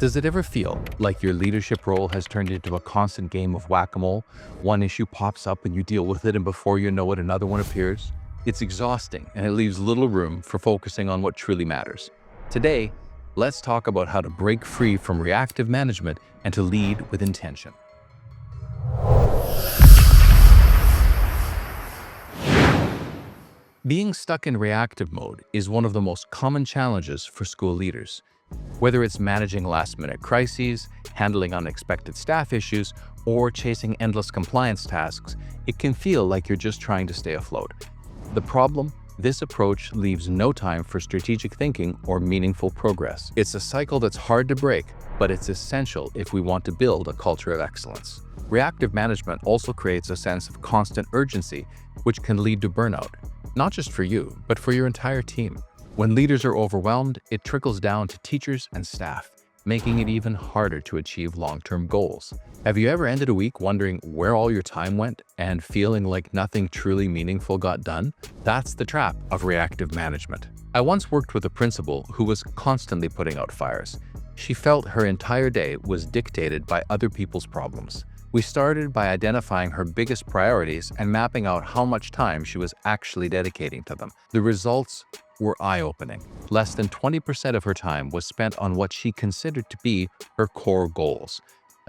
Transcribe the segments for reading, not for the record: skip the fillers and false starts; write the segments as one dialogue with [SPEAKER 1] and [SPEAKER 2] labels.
[SPEAKER 1] Does it ever feel like your leadership role has turned into a constant game of whack-a-mole? One issue pops up and you deal with it, and before you know it, another one appears. It's exhausting, and it leaves little room for focusing on what truly matters. Today, let's talk about how to break free from reactive management and to lead with intention. Being stuck in reactive mode is one of the most common challenges for school leaders. Whether it's managing last-minute crises, handling unexpected staff issues, or chasing endless compliance tasks, it can feel like you're just trying to stay afloat. The problem? This approach leaves no time for strategic thinking or meaningful progress. It's a cycle that's hard to break, but it's essential if we want to build a culture of excellence. Reactive management also creates a sense of constant urgency, which can lead to burnout, not just for you, but for your entire team. When leaders are overwhelmed, it trickles down to teachers and staff, making it even harder to achieve long-term goals. Have you ever ended a week wondering where all your time went and feeling like nothing truly meaningful got done? That's the trap of reactive management. I once worked with a principal who was constantly putting out fires. She felt her entire day was dictated by other people's problems. We started by identifying her biggest priorities and mapping out how much time she was actually dedicating to them. The results were eye-opening. Less than 20% of her time was spent on what she considered to be her core goals.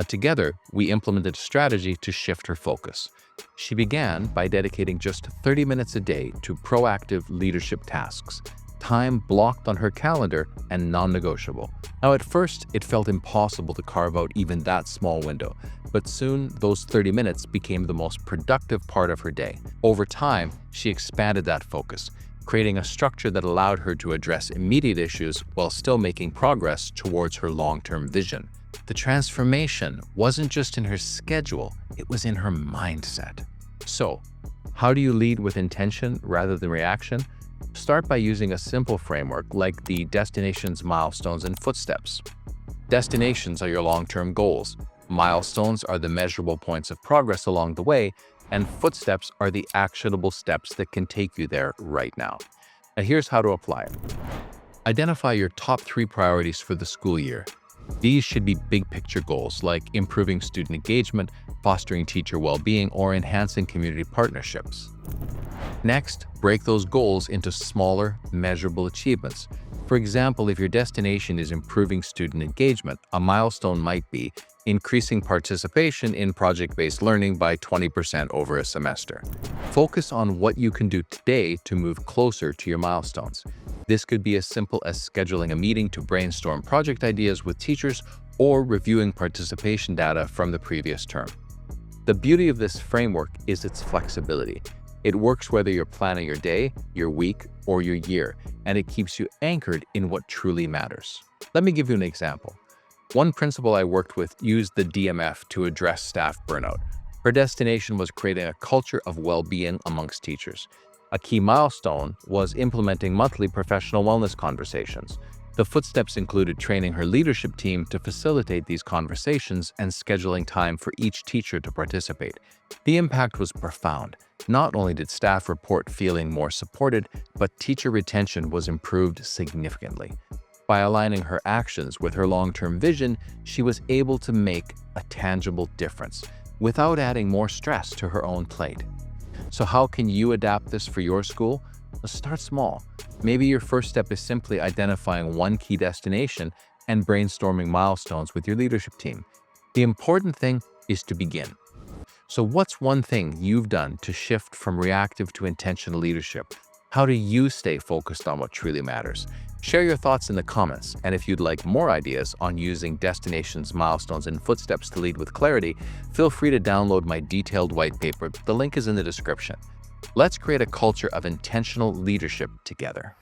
[SPEAKER 1] Together, we implemented a strategy to shift her focus. She began by dedicating just 30 minutes a day to proactive leadership tasks, time blocked on her calendar and non-negotiable. Now, at first, it felt impossible to carve out even that small window, but soon those 30 minutes became the most productive part of her day. Over time, she expanded that focus, creating a structure that allowed her to address immediate issues while still making progress towards her long-term vision. The transformation wasn't just in her schedule, it was in her mindset. So, how do you lead with intention rather than reaction? Start by using a simple framework like the destinations, milestones, and footsteps. Destinations are your long-term goals. Milestones are the measurable points of progress along the way, and footsteps are the actionable steps that can take you there right now. Now, here's how to apply it. Identify your top 3 priorities for the school year. These should be big picture goals like improving student engagement, fostering teacher well-being, or enhancing community partnerships. Next, break those goals into smaller, measurable achievements. For example, if your destination is improving student engagement, a milestone might be increasing participation in project-based learning by 20% over a semester. Focus on what you can do today to move closer to your milestones. This could be as simple as scheduling a meeting to brainstorm project ideas with teachers or reviewing participation data from the previous term. The beauty of this framework is its flexibility. It works whether you're planning your day, your week, or your year, and it keeps you anchored in what truly matters. Let me give you an example. One principal I worked with used the DMF to address staff burnout. Her destination was creating a culture of well-being amongst teachers. A key milestone was implementing monthly professional wellness conversations. The footsteps included training her leadership team to facilitate these conversations and scheduling time for each teacher to participate. The impact was profound. Not only did staff report feeling more supported, but teacher retention was improved significantly. By aligning her actions with her long-term vision, she was able to make a tangible difference without adding more stress to her own plate. So how can you adapt this for your school? Let's start small. Maybe your first step is simply identifying one key destination and brainstorming milestones with your leadership team. The important thing is to begin. So what's one thing you've done to shift from reactive to intentional leadership? How do you stay focused on what truly matters? Share your thoughts in the comments, and if you'd like more ideas on using destinations, milestones, and footsteps to lead with clarity, feel free to download my detailed white paper. The link is in the description. Let's create a culture of intentional leadership together.